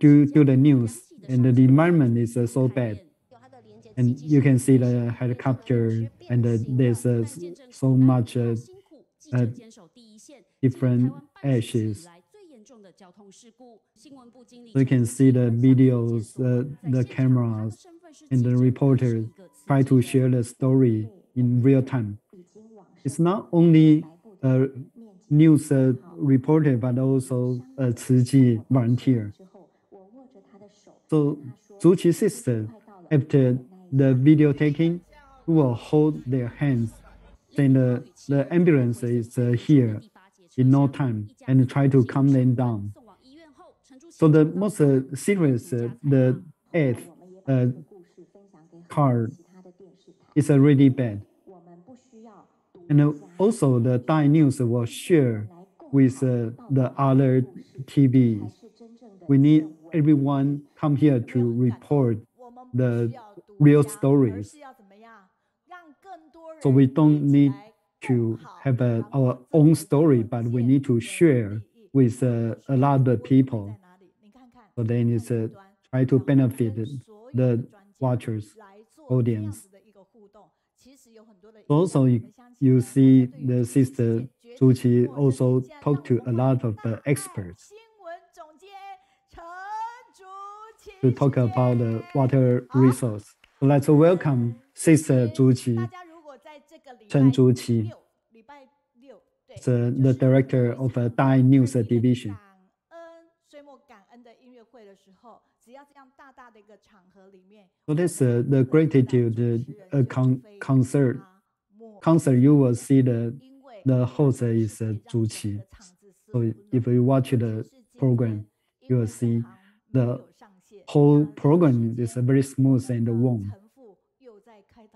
to the news, and the environment is so bad. And you can see the helicopter, and there's so much uh, different ashes. So you can see the videos, the cameras, and the reporters try to share the story in real time. It's not only a news reporter, but also a Tzu Chi volunteer. So Zhuqi's sister, after the video taking, will hold their hands, saying the ambulance is here in no time, and try to calm them down. So the most serious, the eighth car is really bad. And also the Daai news will share with the other TVs. We need everyone come here to report the real stories. So we don't need to have our own story, but we need to share with a lot of people. So then it's try to benefit the watchers, audience. Also, you see the sister Zhuqi also talk to a lot of the experts to talk about the water resource. So let's welcome Sister Zhuqi, Chen Zhuqi, the director of a Daai News division. So this the gratitude concert. You will see the host is Zhuqi. So if you watch the program, you will see the whole program is very smooth and warm.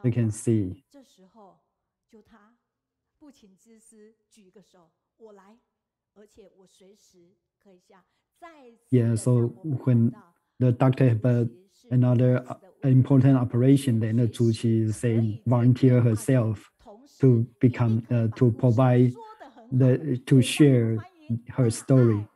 You can see. Yeah, so when the doctor have another important operation, then the Zhuqi is saying volunteer herself to become to provide to share her story.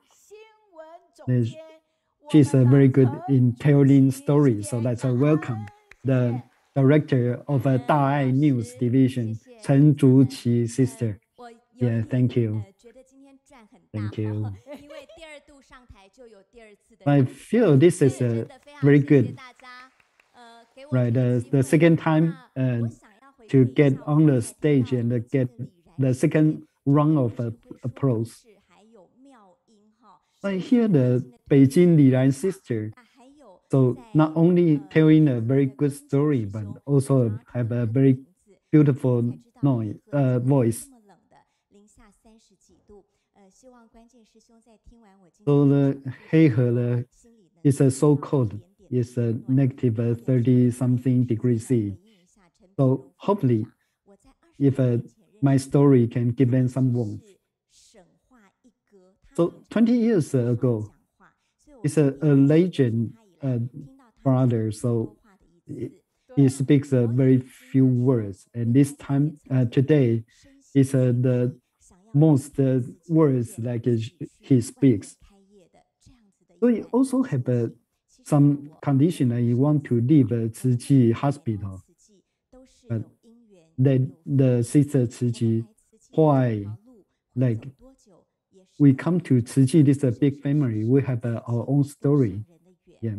She's very good in telling stories, so let's welcome the director of a Daai News division, Chen Zhuqi sister. Yeah, thank you. Thank you. I feel this is very good. Right, the second time to get on the stage and get the second round of applause. I hear the Beijing Liran sister. So not only telling a very good story, but also have a very beautiful voice. So the Heihe is so cold. It's a negative 30 something degrees C. So hopefully, if my story can give them some warmth. So 20 years ago, it's a legend brother. So he speaks very few words, and this time today is the most words like he speaks. So he also have some condition that he want to leave Tzu Chi hospital. But then the sister Tzu Chi, why? Like we come to Tzu Chi, this is a big family. We have our own story. Yeah.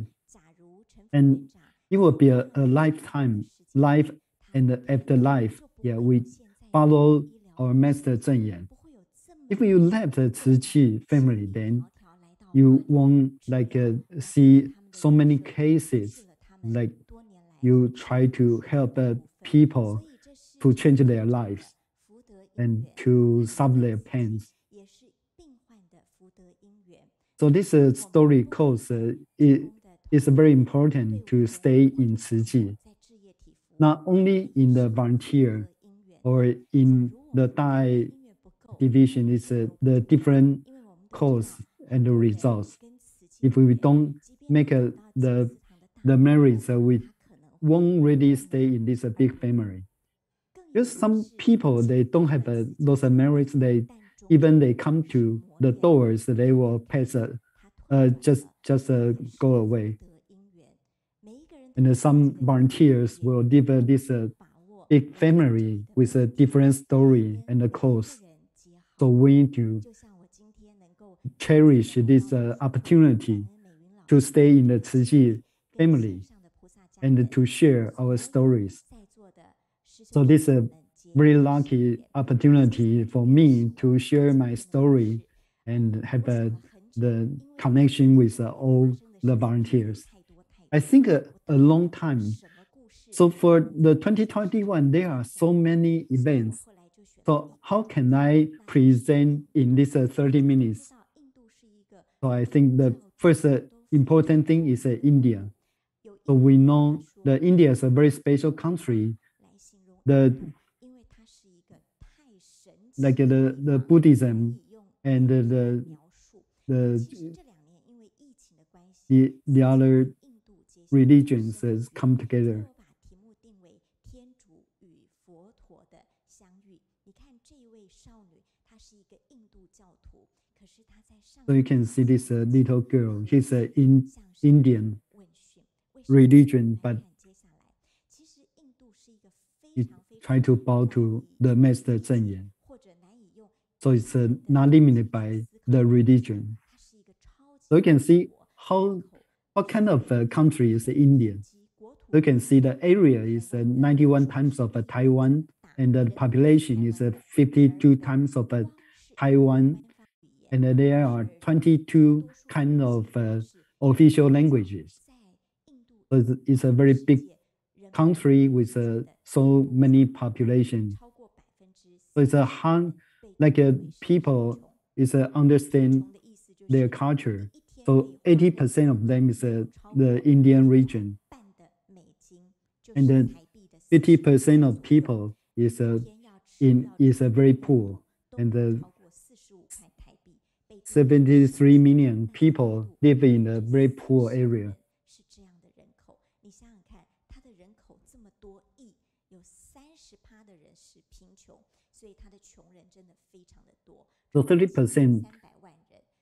And it will be a lifetime, life and afterlife. Yeah, we follow our master Zheng Yan. If you left the Tzu Chi family, then you won't like see so many cases like you try to help people to change their lives and to solve their pains. So this story calls it is very important to stay in Tzu Chi, not only in the volunteer or in the Daai division. It's the different cause and the results. If we don't make the marriage, we won't really stay in this big family. Because some people, they don't have those marriages. They come to the doors, they will pass just go away. And some volunteers will live this big family with a different story and a cause. So we need to cherish this opportunity to stay in the Zhuqi family and to share our stories. So this is a very lucky opportunity for me to share my story and have the connection with all the volunteers. I think a long time. So for the 2021, there are so many events. So how can I present in this 30 minutes? So I think the first important thing is India. So we know that India is a very special country. The the Buddhism and the other religions has come together. So you can see this little girl. She's in Indian religion, but he tried to bow to the Master Zheng Yan. So it's not limited by the religion. So you can see what kind of country is India. You can see the area is 91 times of Taiwan, and the population is 52 times of Taiwan, and there are 22 kind of official languages. So it's a very big country with so many population. So it's a hard, like people is understand their culture. So 80% of them is the Indian region, and then 50% of people is very poor, and 73 million people live in a very poor area. So 30%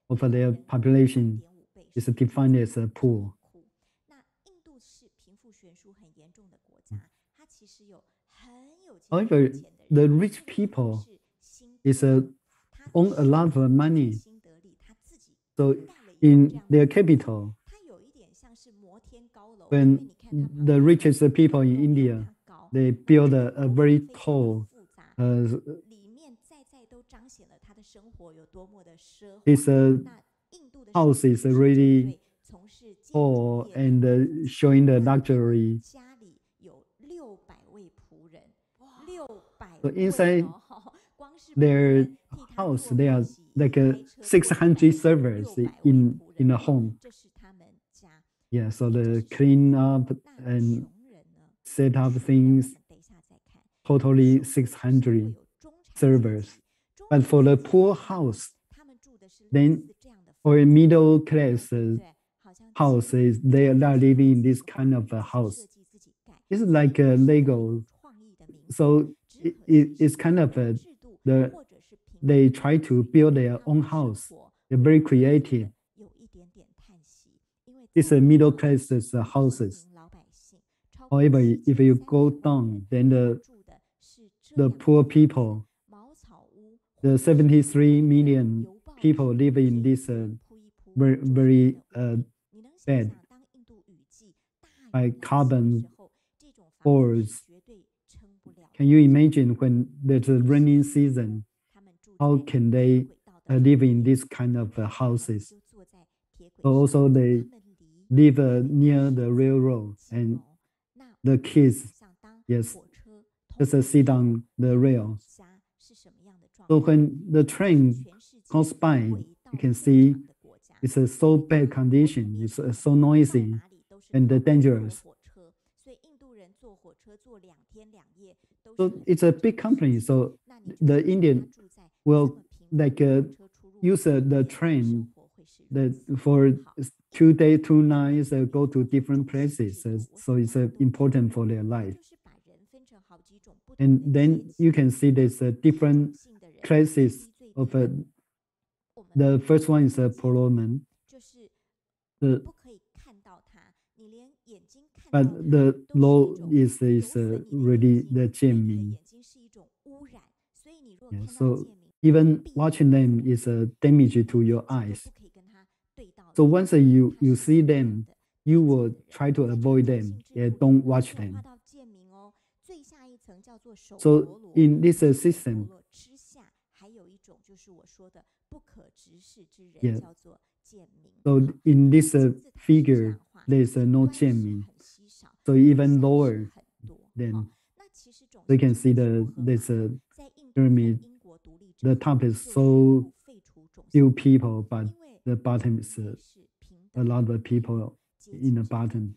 of their population is defined as poor. However, the rich people is own a lot of money. So in their capital, when the richest people in India, they build a very tall his house is really tall and showing the luxury. So inside their house, there are like 600 servers in a home. Yeah, so the clean up and set up things, totally 600 servers. But for the poor house, then or a middle class house, they are not living in this kind of a house. It's like a Lego. So it's kind of they try to build their own house. They're very creative. It's a middle class houses. However, if you go down, then the poor people, the 73 million people live in this very bad by carbon fours. Can you imagine when there's a rainy season, how can they live in this kind of houses? So also they live near the railroad, and the kids, yes, just sit on the rail. So when the train goes by, you can see it's a so bad condition. It's so noisy and dangerous. So it's a big company. So the Indian will like use the train that for 2 days, 2 nights, go to different places. So it's important for their life. And then you can see there's different classes of the first one is a parliament. The but the law is really the 贱民. Yeah, so even watching them is a damage to your eyes. So once you see them, you will try to avoid them. Yeah, don't watch them. So in this system, yeah. So in this figure, there's no 贱民. So even lower than we can see there's a pyramid. The top is so few people, but the bottom is a lot of people in the bottom.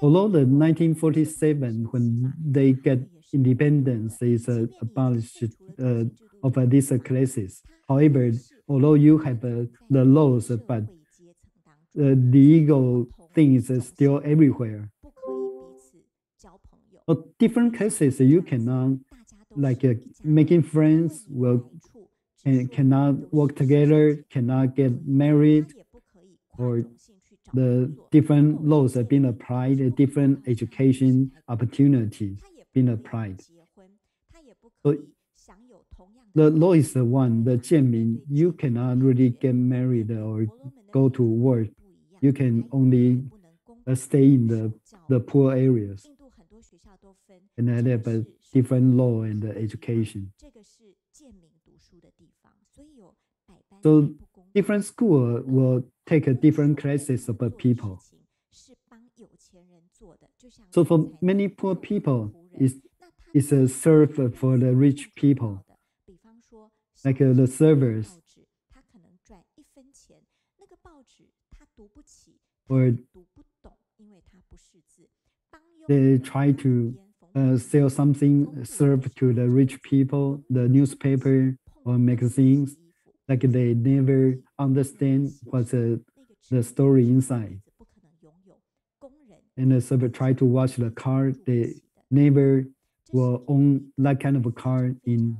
Although the 1947, when they get independence, is abolished of these classes. However, although you have the laws, but the legal things is still everywhere. But different cases, you cannot, like making friends, will cannot work together, cannot get married, or the different laws have been applied, different education opportunities being applied. So the law is the one, the 贱民, you cannot really get married or go to work. You can only stay in the poor areas and have a different law and education. So different school will take a different classes of people. So for many poor people, it's a serve for the rich people, like the servers. Or they try to sell something, serve to the rich people, the newspaper or magazines, like they never understand what's the story inside. And the server try to watch the car, they never will own that kind of a car in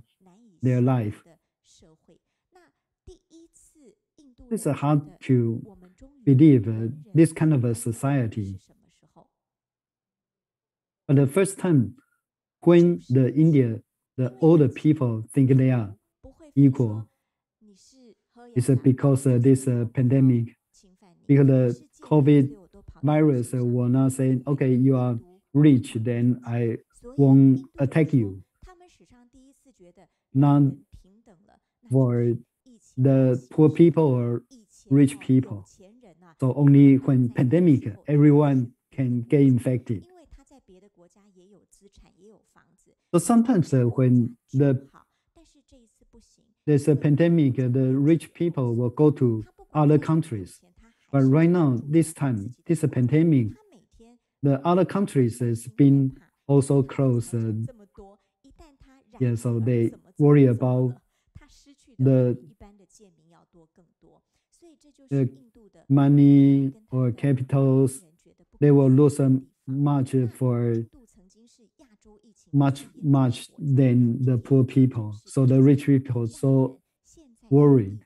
their life. It's hard to believe this kind of a society. But the first time when the older people think they are equal, is because this pandemic, because the COVID virus will not say, okay, you are rich, then I won't attack you. Not for the poor people or rich people. So only when pandemic, everyone can get infected. So sometimes when there's a pandemic, the rich people will go to other countries. But right now, this time, this pandemic, the other countries has been also closed. Yeah, so they worry about the money or capitals. They will lose much for much than the poor people. So the rich people are so worried.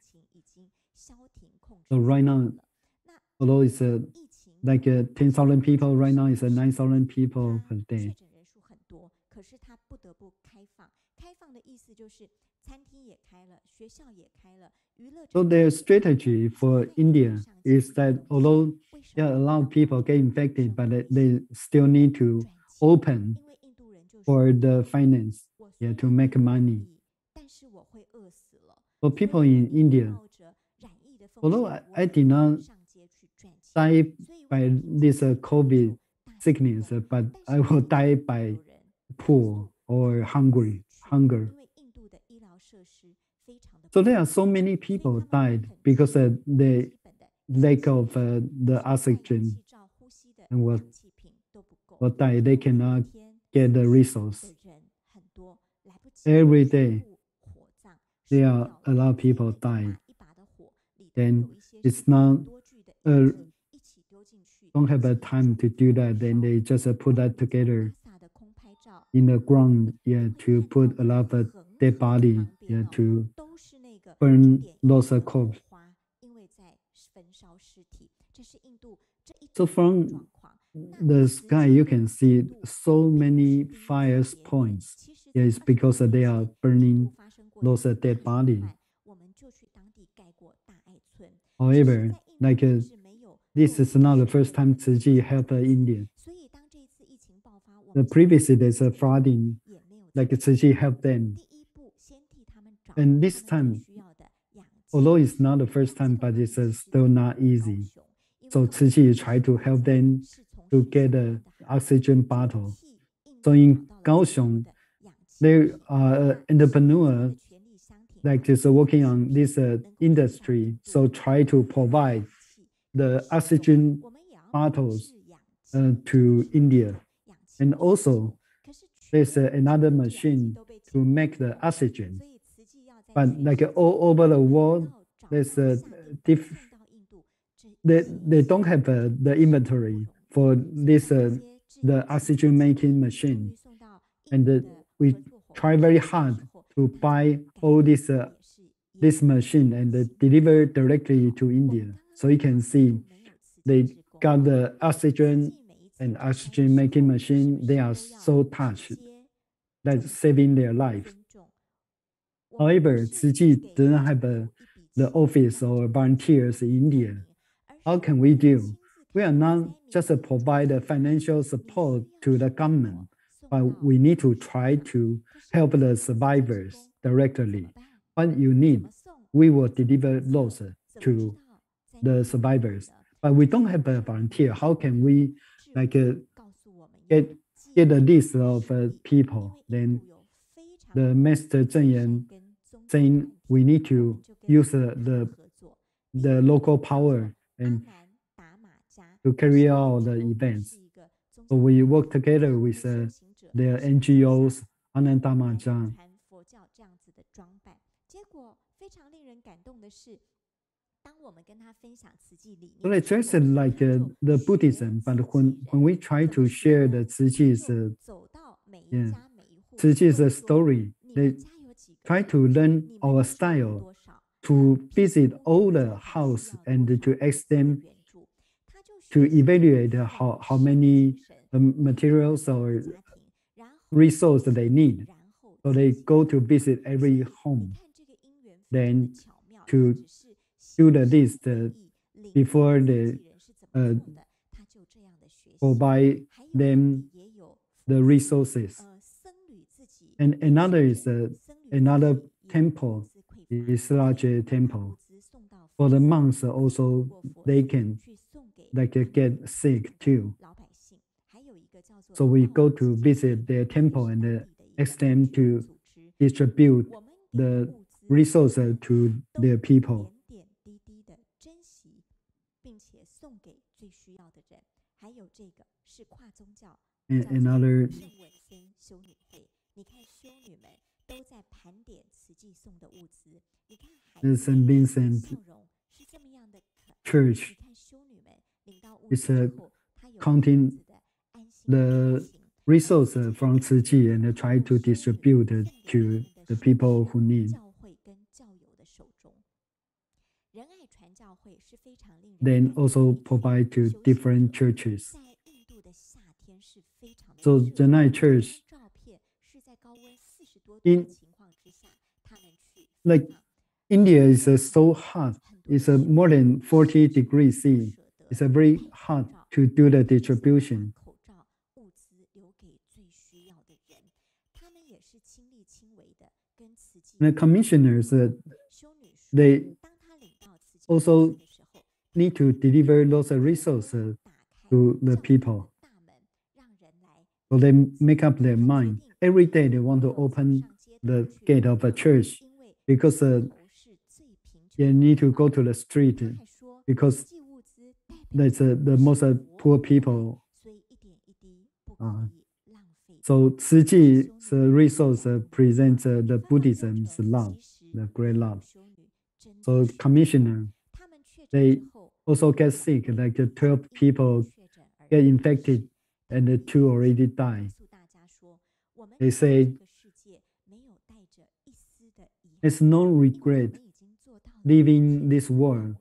So right now, although it's like 10,000 people, right now it's 9,000 people per day. So their strategy for India is that although a lot of people get infected, but they still need to open for the finance, to make money. For people in India, although I did not die by this COVID sickness, but I will die by poor or hunger. So there are so many people died because of the lack of the oxygen and will die. They cannot get the resource. Every day, there are a lot of people die. Then it's not don't have a time to do that. Then they just put that together in the ground, to put a lot of dead body, to burn those corpses. So from the sky, you can see so many fire points. Yeah, it's because they are burning those dead bodies. However, this is not the first time Tzu Chi helped India. The previously there's a flooding, Tzu Chi helped them. And this time, although it's not the first time, but it's still not easy. So Tzu Chi tried to help them to get an oxygen bottle. So in Kaohsiung, there are entrepreneurs just working on this industry. So try to provide the oxygen bottles to India. And also, there's another machine to make the oxygen. But all over the world, there's they don't have the inventory for this the oxygen making machine, and we try very hard to buy all this machine and deliver directly to India. So you can see they got the oxygen and oxygen making machine. They are so touched that's saving their life. However, Tzu Chi didn't have the office or volunteers in India. How can we do? We are not just provide financial support to the government, but we need to try to help the survivors directly. What you need, we will deliver those to the survivors. But we don't have a volunteer. How can we get a list of people? Then the Master Zheng Yan saying we need to use the local power and to carry out the events. So we work together with the NGOs, Anandamaja. So it's just the Buddhism, but when we try to share the Tzu Chi's story, they try to learn our style, to visit all the house and to ask them to evaluate how many materials or resources they need. So they go to visit every home, then to do the list before they provide them the resources. And another is another temple, is larger temple. For the monks also, they can get sick too. So we go to visit their temple and ask them to distribute the resources to their people. And another the St. Vincent Church is counting the resources from Tzu Chi and try to distribute it to the people who need. Then also provide to different churches. So Daai Church in India is so hot. It's more than 40 degrees C. It's very hot to do the distribution. The commissioners, they also need to deliver those resources to the people. So they make up their mind. Every day they want to open the gate of a church because they need to go to the street because that's the most poor people. So Tzu Chi's resource presents the Buddhism's love, the great love. So commissioner, they also get sick, 12 people get infected and the 2 already die. They say, there's no regret leaving this world.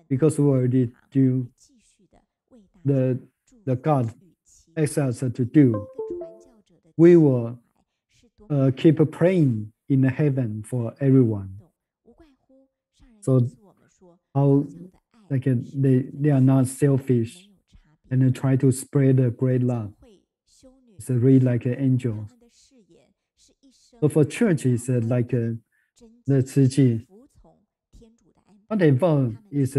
because we already do the God asks us to do. We will keep praying in heaven for everyone. So how like they are not selfish and try to spread a great love. It's really like an angel. So for church, it's like the 慈济. What they want is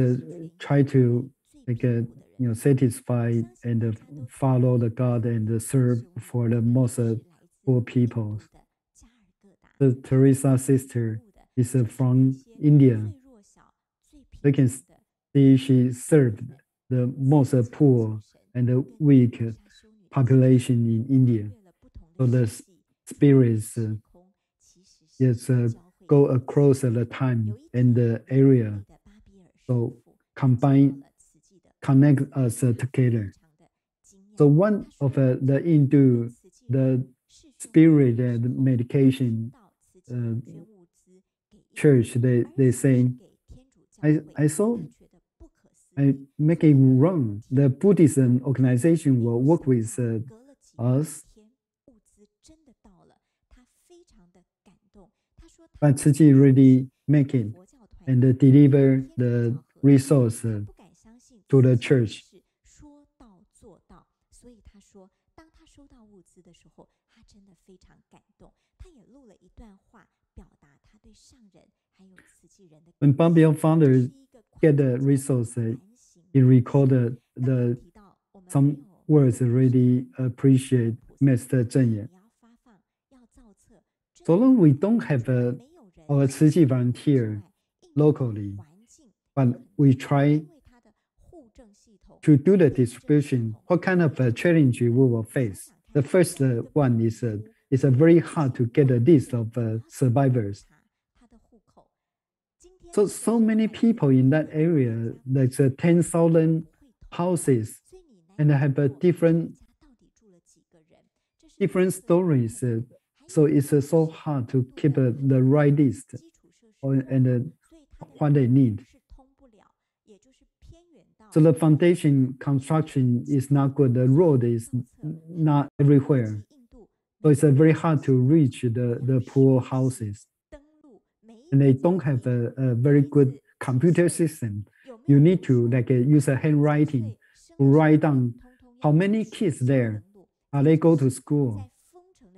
try to like satisfy and follow the God and serve for the most poor people. The Teresa sister is from India. You can see she served the most poor and weak population in India. So the spirits is go across the time and the area. So connect us together. So one of the Hindu, the spirit and medication church, they say, I saw I make it wrong. The Buddhism organization will work with us. But Tzu Chi really make it and deliver the resource to the church. When Bambio founder get the resource, he recorded some words really appreciate Master Zheng Yan. So long we don't have our Tzu Chi volunteer locally, but we try to do the distribution. What kind of challenge we will face? The first one is it's very hard to get a list of survivors. So many people in that area, like 10,000 houses, and have different stories. So it's so hard to keep the right list and what they need. So the foundation construction is not good. The road is not everywhere. So it's very hard to reach the poor houses. And they don't have a very good computer system. You need to use a handwriting to write down how many kids there. They go to school.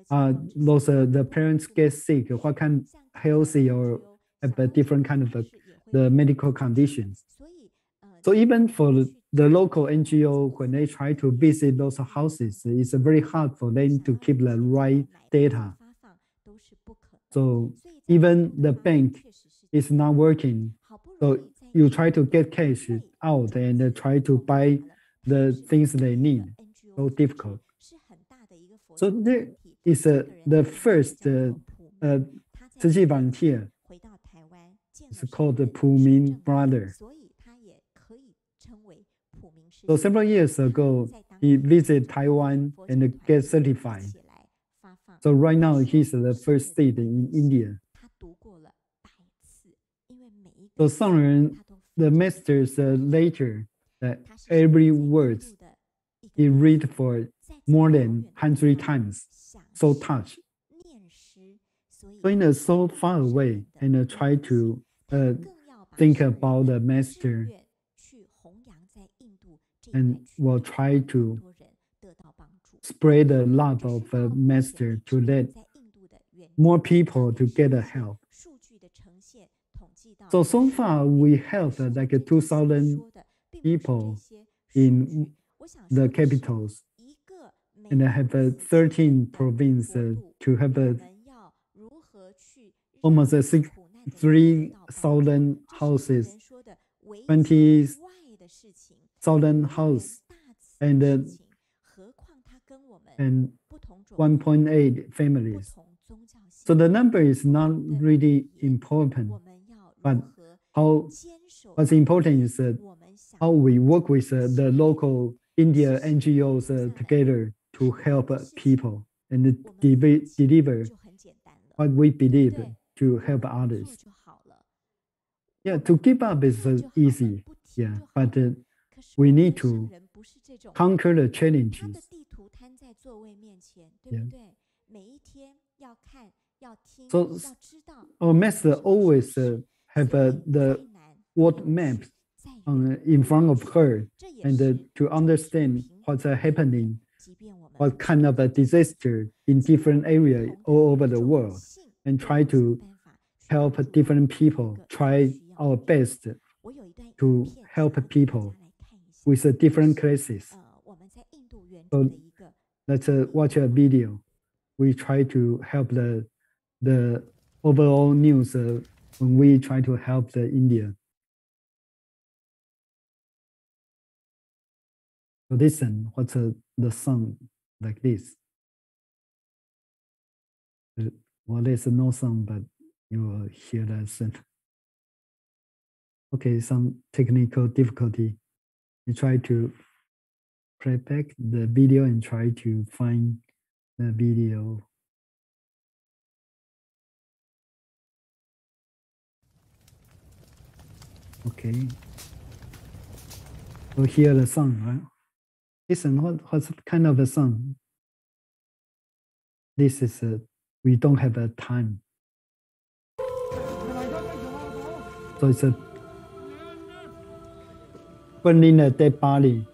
Those the parents get sick. What kind healthy or have a different kind of the medical conditions. So even for the local NGO, when they try to visit those houses, it's very hard for them to keep the right data. So even the bank is not working. So you try to get cash out and try to buy the things they need. So difficult. So there is the first Tzu Chi volunteer. It's called the Pu Min brother. So several years ago, he visited Taiwan and get certified. So right now, he's the first state in India. So Songren, the masters later, that every word he read for more than 100 times, so touched. So in so far away and try to think about the master and will try to spread the love of the master to let more people to get help. So far we helped like 2,000 people in the capitals and have 13 provinces to have almost 3,000 houses, 20,000 houses, and 1.8 families. So the number is not really important, but what's important is how we work with the local India NGOs together to help people and deliver what we believe to help others. Yeah, to give up is easy. Yeah, but we need to conquer the challenges. Yeah. So our master always have the world maps in front of her and to understand what's happening, what kind of a disaster in different areas all over the world, and try to help different people, try our best to help people with different cases. So let's watch a video. We try to help the overall news when we try to help the India. So listen, what's the song like this? Well, there's no song, but you will hear the sound. Okay, some technical difficulty. You try to play back the video and try to find the video. Okay. So hear the song, right? Listen, what's kind of a song? This is we don't have a time. So it's a burning a dead body.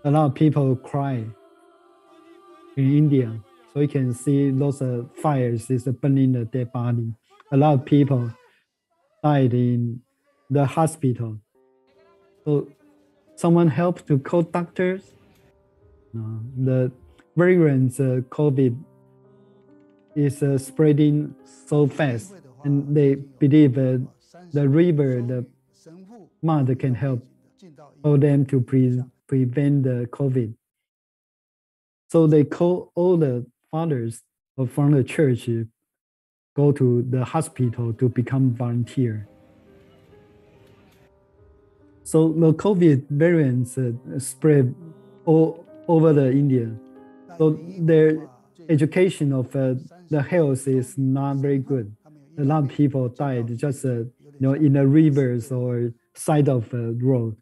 A lot of people cry in India. So you can see those fires is burning the dead body. A lot of people died in the hospital. So someone helped to call doctors. The variant COVID is spreading so fast, and they believe the river, the mud can help for them to prevent the COVID. So they call all the fathers from the church go to the hospital to become volunteer. So the COVID variants spread all over the India. So their education of the health is not very good. A lot of people died just in the rivers or side of the road.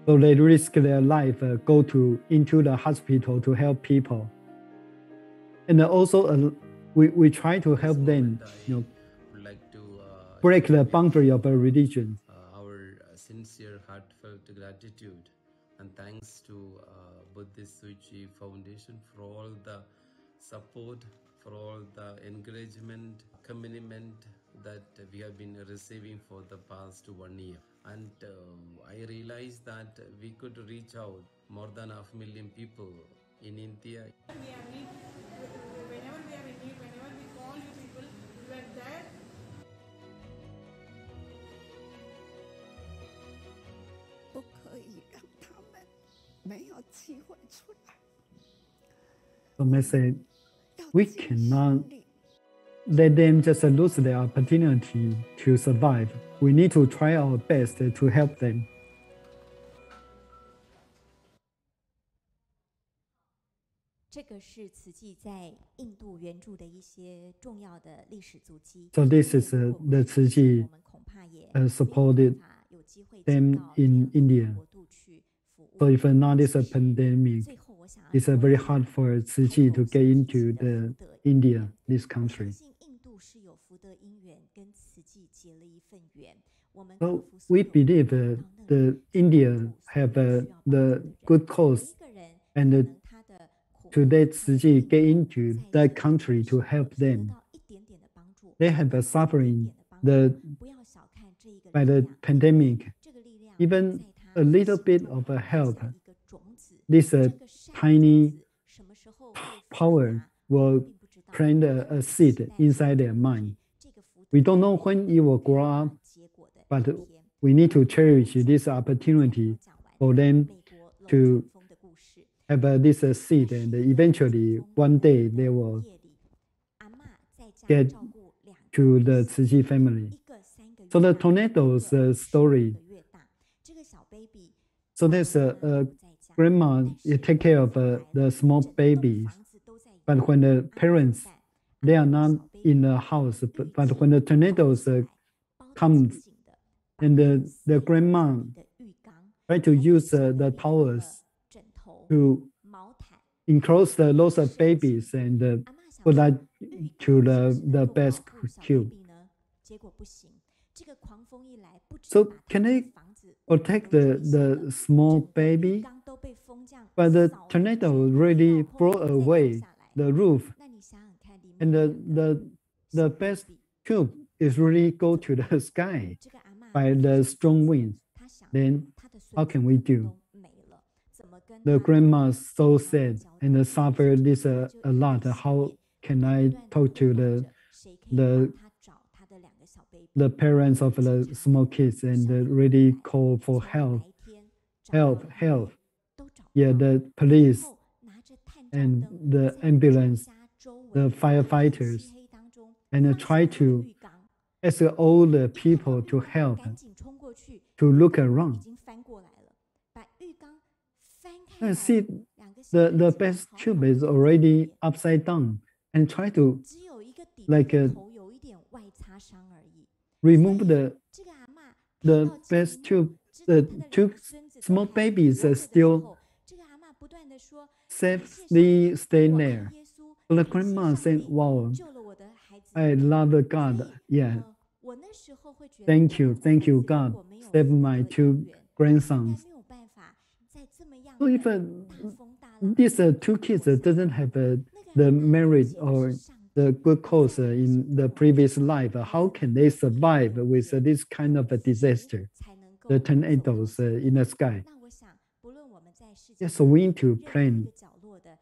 So they risk their life, go into the hospital to help people. And also we try to help them, would like to break the boundary of a religion. our sincere, heartfelt gratitude and thanks to Buddhist Suchi Foundation for all the support, for all the encouragement, accompaniment that we have been receiving for the past 1 year. And I realized that we could reach out more than 500,000 people in India. We are need, whenever we are in need, whenever we call you people, you are there. So I say, we cannot let them just lose their opportunity to survive. We need to try our best to help them. So this is the Zhuqi supported them in India. So if not this pandemic, it's very hard for Zhuqi to get into the India, this country. So we believe the India have the good cause and to let Zhuqi get into that country to help them. They have a suffering by the pandemic. Even a little bit of a help, this tiny power will plant a seed inside their mind. We don't know when it will grow up, but we need to cherish this opportunity for them to have this seed, and eventually one day they will get to the Zhuqi family. So the tornado's story. So there's a grandma take care of the small babies, but when the parents they are not in the house, but when the tornadoes comes, and the grandma try to use the towels to enclose the lots of babies and put that to the best cube. So can I protect the small baby? But the tornado really blew away the roof, and the best cube is really go to the sky by the strong winds. Then how can we do? The grandma so sad and suffer this a lot. How can I talk to the parents of the small kids and really call for help? Yeah, the police and the ambulance, the firefighters, and try to ask all the people to help, to look around. And see, the best tube is already upside down, and try to remove the best tube. The two small babies are still safely staying there. So the grandma said, "Wow, I love God. Yeah, thank you, God, save my two grandsons." So if these two kids doesn't have the merit or the good cause in the previous life, how can they survive with this kind of a disaster, the tornadoes in the sky? Yeah, so we need to plan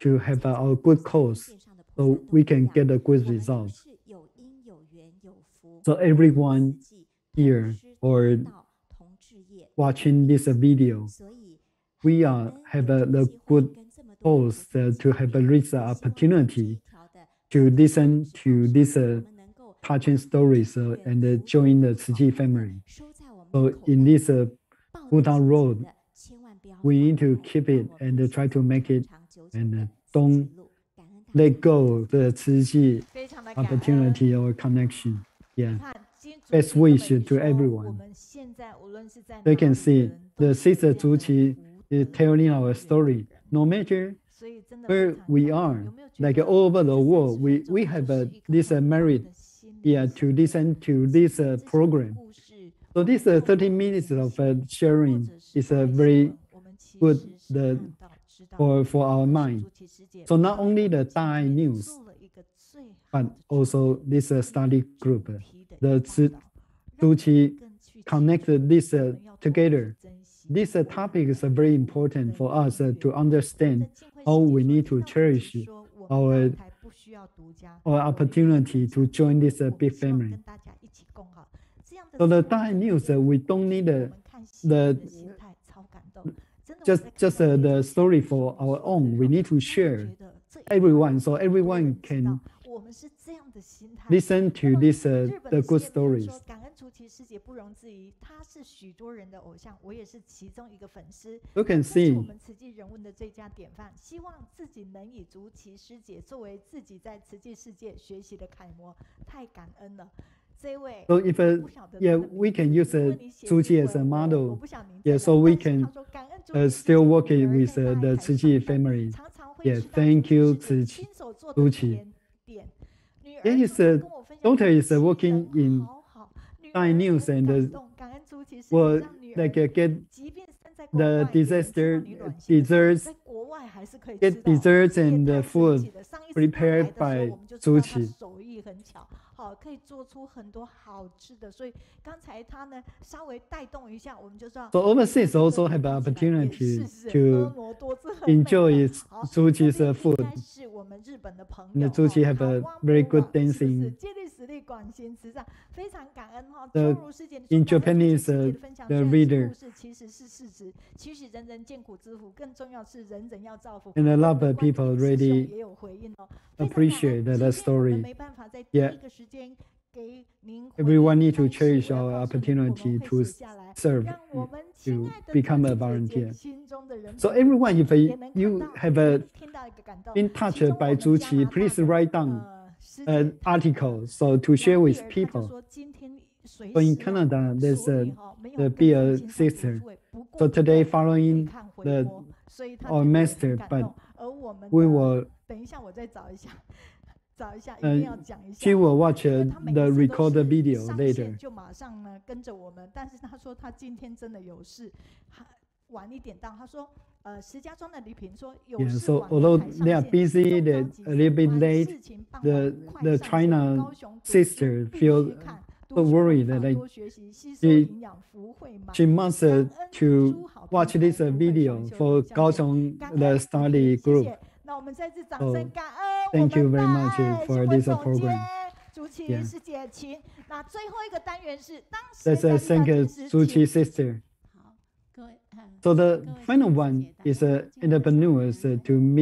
to have our good cause so we can get a good result. So everyone here or watching this video, we have the good cause to have a rich opportunity to listen to these touching stories and join the Zhuqi family. So in this Buddha road, we need to keep it and try to make it, and don't let go of the Zhuqi opportunity or connection. Yeah. Best wish to everyone. So you can see the sister Zhuqi is telling our story. No matter where we are, like all over the world, we have this merit, to listen to this program. So this 30 minutes of sharing is a very good for our mind. So not only the Daai news, but also this study group, the Zhuqi connected this together. This topic is very important for us to understand how we need to cherish our opportunity to join this big family. So the Daai news, we don't need just the story for our own. We need to share everyone, so everyone can listen to this the good stories. You can see so if we can use Zhuqi as a model. Yeah, so we can still working with the Zhuqi family. Yeah, thank you, Zhuqi. Yeah, his daughter is working in Daai News and will get the desserts and food prepared by Zhuqi. 可以做出很多好吃的，所以刚才他呢稍微带动一下，我们就知道。So overseas also have an opportunity to enjoy Zhuqi's food. And Zhuqi have a very good dancing. In Japanese, the reader. And a lot of people really appreciate that story. Yeah. Everyone need to cherish our opportunity to serve, to become a volunteer. So everyone, if you have been touched by Zhuqi, please write down an article so to share with people. 随 So in 时 Canada, there's 所 a 以没有 the 跟 be 父 a 亲上主 sister. 会，不过 So 不 today 过回 following 看回 the 播，所以他 our 真的 master, 很感 but 动。而我们 we 的 will 等一下我再找一下，找一下，一定要讲一 she 下 will 哦， watch 因为他每 the 一次都 recorded 是 video 上线 later. 就马上呢跟着我们，但是他说他今天真的有事，晚一点到。他说石家庄的李平说有 Yeah, 事 so 晚了 although 才 they 上 are 线， busy, 心中 they're 着急 a little 上 bit 班， late. 事情傍 The 晚快 the 上线。 China 高雄读书 sister 必 feel 须看， so 读书 worried 方 that 法 like 多学习，吸收 she 营养，福慧满。 she must 感恩 to 书好平 watch 台 this 读会 video 双修 for 理相见， Kaohsiung 感 the 恩 study 谢 group. 谢。那我们再次掌 So 声感恩我 thank you 们 very 大 much 爱 for 新闻 this 总监 program. 朱琦 Yeah. 师姐，请。那最后一个单元是当 Let's 时在立 thank 法进时， Zhuqi 请。 sister. 好，各位， So the 各位 final 师姐 one 大 is 家好，今晚上 entrepreneurs 很 to meet